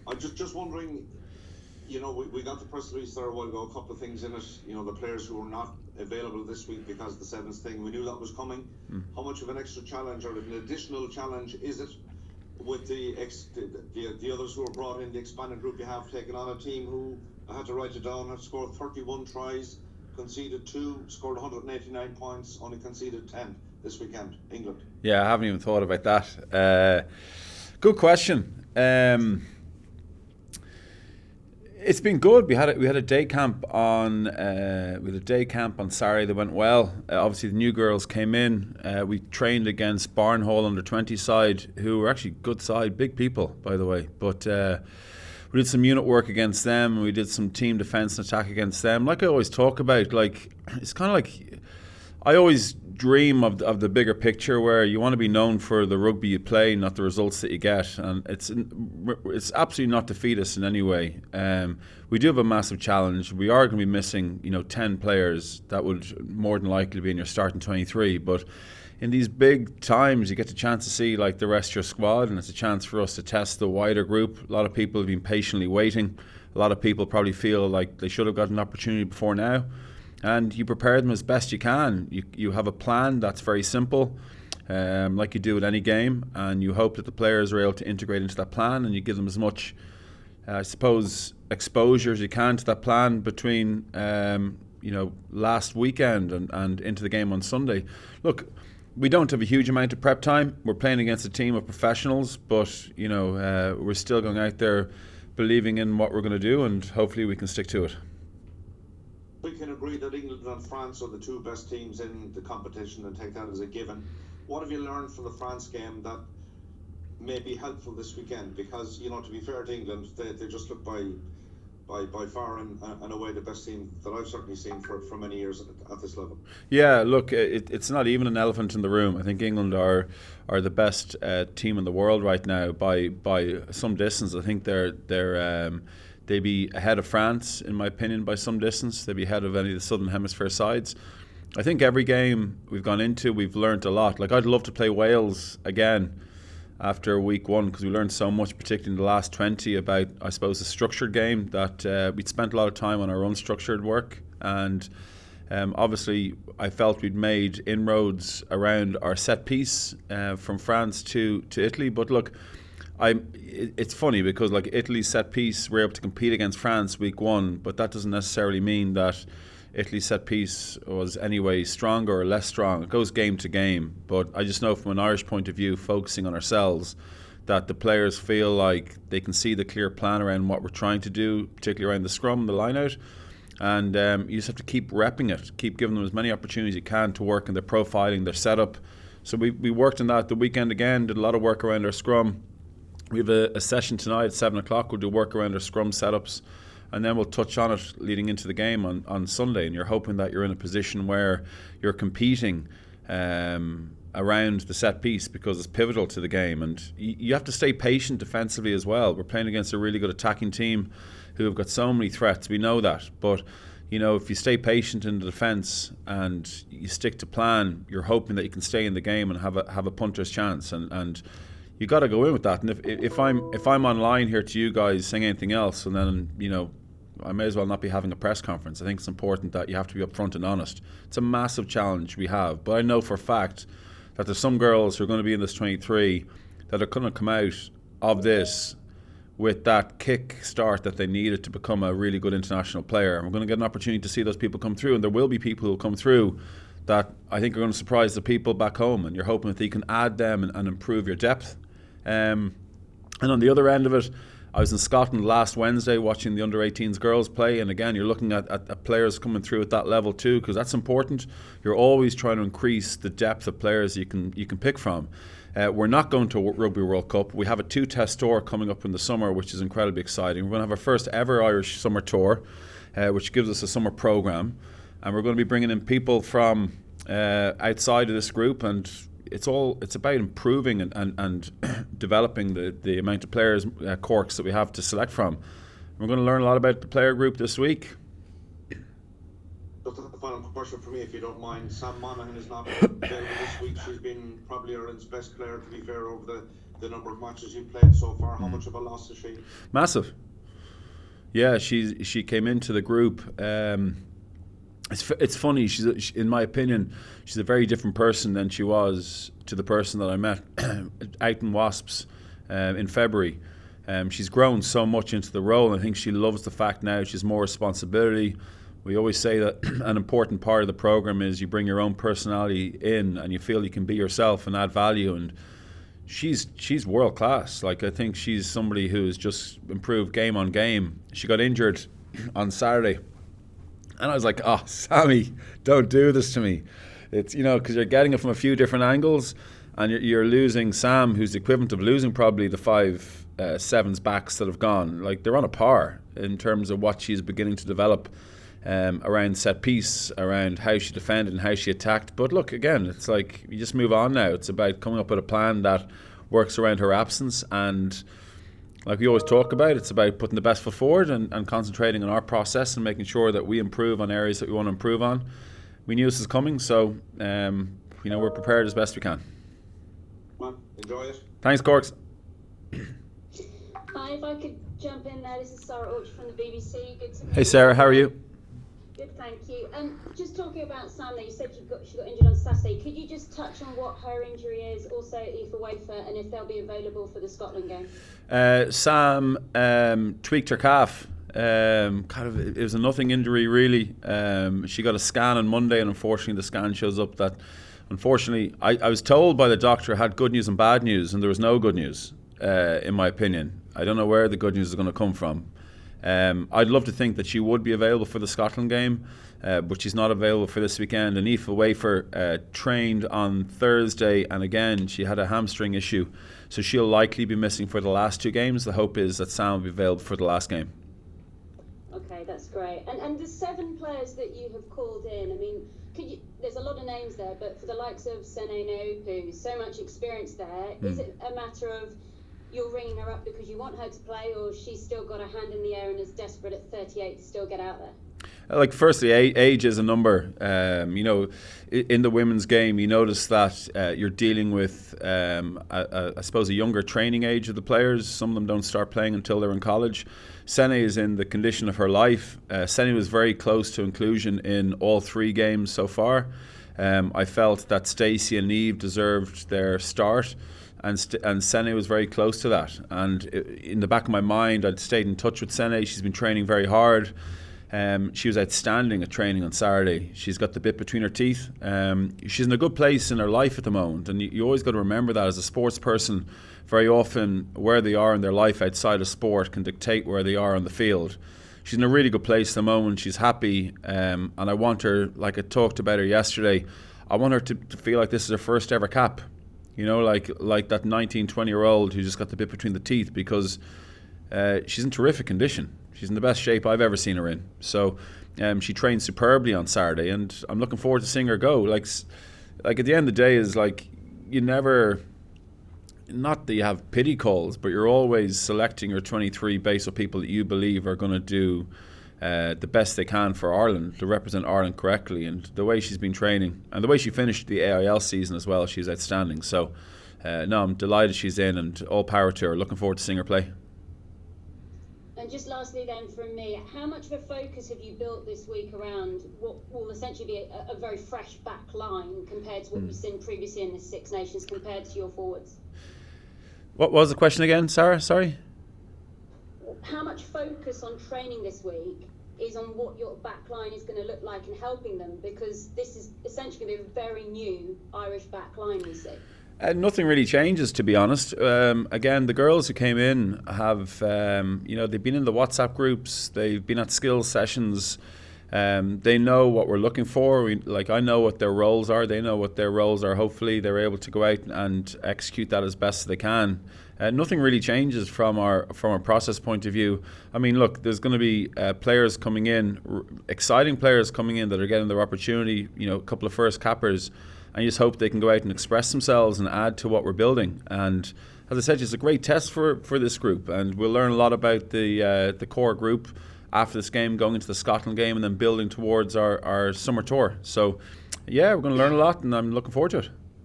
I'm just wondering, we got the press release there a while ago, a couple of things in it. The players who were not available this week because of the sevens thing, we knew that was coming. How much of an extra challenge or an additional challenge is it with the others who were brought in, the expanded group you have, taken on a team who, I had to write it down, have scored 31 tries, conceded 2, scored 189 points, only conceded 10 this weekend, England? Yeah, I haven't even thought about that. Good question. It's been good. We had a day camp on Saturday that went well. Obviously, the new girls came in. We trained against Barnhall under 20 side, who were actually good side, big people by the way. But we did some unit work against them. We did some team defence and attack against them. Like I always talk about, like it's kind of like I always dream of the bigger picture where you want to be known for the rugby you play, not the results that you get. And it's absolutely not defeatist in any way. We do have a massive challenge. We are going to be missing, 10 players that would more than likely be in your starting 23. But in these big times, you get the chance to see like the rest of your squad, and it's a chance for us to test the wider group. A lot of people have been patiently waiting. A lot of people probably feel like they should have got an opportunity before now. And you prepare them as best you can. You have a plan that's very simple, like you do at any game, and you hope that the players are able to integrate into that plan, and you give them as much, I suppose, exposure as you can to that plan between, last weekend and into the game on Sunday. Look, we don't have a huge amount of prep time. We're playing against a team of professionals, but we're still going out there believing in what we're going to do, and hopefully we can stick to it. We can agree that England and France are the two best teams in the competition and take that as a given. What have you learned from the France game that may be helpful this weekend? Because, to be fair to England, they just look by far and away the best team that I've certainly seen for many years at this level. Yeah, look, it's not even an elephant in the room. I think England are the best team in the world right now by some distance. I think they'd be ahead of France, in my opinion, by some distance. They'd be ahead of any of the Southern Hemisphere sides. I think every game we've gone into, we've learnt a lot. Like, I'd love to play Wales again after week one, because we learned so much, particularly in the last 20, about, I suppose, the structured game, that we'd spent a lot of time on our unstructured work. And obviously, I felt we'd made inroads around our set piece from France to Italy. But look, it's funny because like Italy's set piece, we're able to compete against France week one, but that doesn't necessarily mean that Italy's set piece was anyway stronger or less strong. It goes game to game. But I just know from an Irish point of view, focusing on ourselves, that the players feel like they can see the clear plan around what we're trying to do, particularly around the scrum, the line out. And you just have to keep repping it, keep giving them as many opportunities as you can to work in their profiling, their setup. So we worked on that the weekend again, did a lot of work around our scrum. We have a session tonight at 7 o'clock. We'll do work around our scrum setups, and then we'll touch on it leading into the game on Sunday. And you're hoping that you're in a position where you're competing around the set piece, because it's pivotal to the game. And you have to stay patient defensively as well. We're playing against a really good attacking team who have got so many threats. We know that. But if you stay patient in the defence and you stick to plan, you're hoping that you can stay in the game and have a punter's chance. And you got to go in with that. And if I'm online here to you guys saying anything else, and then I may as well not be having a press conference. I think it's important that you have to be upfront and honest. It's a massive challenge we have, but I know for a fact that there's some girls who are going to be in this 23 that are going to come out of this with that kick start that they needed to become a really good international player. And we're going to get an opportunity to see those people come through, and there will be people who will come through that I think are going to surprise the people back home, and you're hoping that you can add them and improve your depth. And on the other end of it, I was in Scotland last Wednesday watching the under-18s girls play, and again, you're looking at players coming through at that level too, because that's important. You're always trying to increase the depth of players you can pick from. We're not going to Rugby World Cup. We have a 2-test tour coming up in the summer, which is incredibly exciting. We're going to have our first ever Irish summer tour, which gives us a summer programme, and we're going to be bringing in people from outside of this group, and it's about improving and developing the amount of players, corks that we have to select from. We're going to learn a lot about the player group this week. Just a final question for me, if you don't mind. Sam Monaghan is not available this week. She's been probably Ireland's best player, to be fair, over the the number of matches you've played so far. How much of a loss is she? Massive. Yeah, she came into the group. It's funny. In my opinion, she's a very different person than she was to the person that I met out in Wasps in February. She's grown so much into the role, and I think she loves the fact now she has more responsibility. We always say that an important part of the program is you bring your own personality in, and you feel you can be yourself and add value. And she's world class. Like, I think she's somebody who's just improved game on game. She got injured on Saturday, and I was like, "Oh, Sammy, don't do this to me." It's, because you're getting it from a few different angles, and you're losing Sam, who's the equivalent of losing probably the 5 sevens backs that have gone. Like, they're on a par in terms of what she's beginning to develop around set piece, around how she defended and how she attacked. But look, again, it's like you just move on now. It's about coming up with a plan that works around her absence, and like we always talk about, it's about putting the best foot forward and concentrating on our process and making sure that we improve on areas that we want to improve on. We knew this was coming, so we're prepared as best we can. Come on, enjoy it. Thanks, Corks. Hi, if I could jump in there, this is Sarah Orch from the BBC. Good to meet you. Hey Sarah, how are you? Good, thank you. Just talking about Sam, you said she got injured on Saturday. Could you just touch on what her injury is, also Aoife Wafer, and if they'll be available for the Scotland game? Sam tweaked her calf. It was a nothing injury really. She got a scan on Monday, and unfortunately the scan shows up that unfortunately I was told by the doctor had good news and bad news, and there was no good news in my opinion. I don't know where the good news is going to come from. I'd love to think that she would be available for the Scotland game, but she's not available for this weekend. And Aoife Wafer trained on Thursday, and again she had a hamstring issue, so she'll likely be missing for the last 2 games. The hope is that Sam will be available for the last game. Okay, that's great. And the 7 players that you have called in, I mean, there's a lot of names there, but for the likes of Sene Naupu, so much experience there, is it a matter of you're ringing her up because you want her to play, or she's still got her hand in the air and is desperate at 38 to still get out there? Like, firstly, age is a number. In the women's game, you notice that you're dealing with, I suppose, a younger training age of the players. Some of them don't start playing until they're in college. Sene is in the condition of her life. Sene was very close to inclusion in all 3 games so far. I felt that Stacey and Niamh deserved their start, and Sene was very close to that. And in the back of my mind, I'd stayed in touch with Sene. She's been training very hard. She was outstanding at training on Saturday. She's got the bit between her teeth. She's in a good place in her life at the moment, and you always got to remember that as a sports person. Very often, where they are in their life outside of sport can dictate where they are on the field. She's in a really good place at the moment. She's happy, and I want her, like I talked about her yesterday, I want her to feel like this is her first ever cap. Like that 19, 20-year-old who just got the bit between the teeth, because she's in terrific condition. She's in the best shape I've ever seen her in. So she trained superbly on Saturday, and I'm looking forward to seeing her go. Like at the end of the day, is like you never, not that you have pity calls, but you're always selecting your 23 based on people that you believe are going to do the best they can for Ireland, to represent Ireland correctly. And the way she's been training, and the way she finished the AIL season as well, she's outstanding. So I'm delighted she's in, and all power to her. Looking forward to seeing her play. And just lastly then from me, how much of a focus have you built this week around what will essentially be a very fresh back line compared to what we've seen previously in the Six Nations, compared to your forwards? What was the question again, Sarah? Sorry? How much focus on training this week is on what your back line is going to look like and helping them, because this is essentially going to be a very new Irish back line we see? Nothing really changes, to be honest. Again, the girls who came in have, they've been in the WhatsApp groups, they've been at skills sessions, they know what we're looking for. I know what their roles are, they know what their roles are. Hopefully they're able to go out and execute that as best as they can. Nothing really changes from our process point of view. I mean, look, there's going to be players coming in, exciting players coming in that are getting their opportunity, a couple of first cappers. And you just hope they can go out and express themselves and add to what we're building. And as I said, it's a great test for this group, and we'll learn a lot about the core group after this game, going into the Scotland game, and then building towards our summer tour. So, yeah, we're going to learn a lot, and I'm looking forward to it.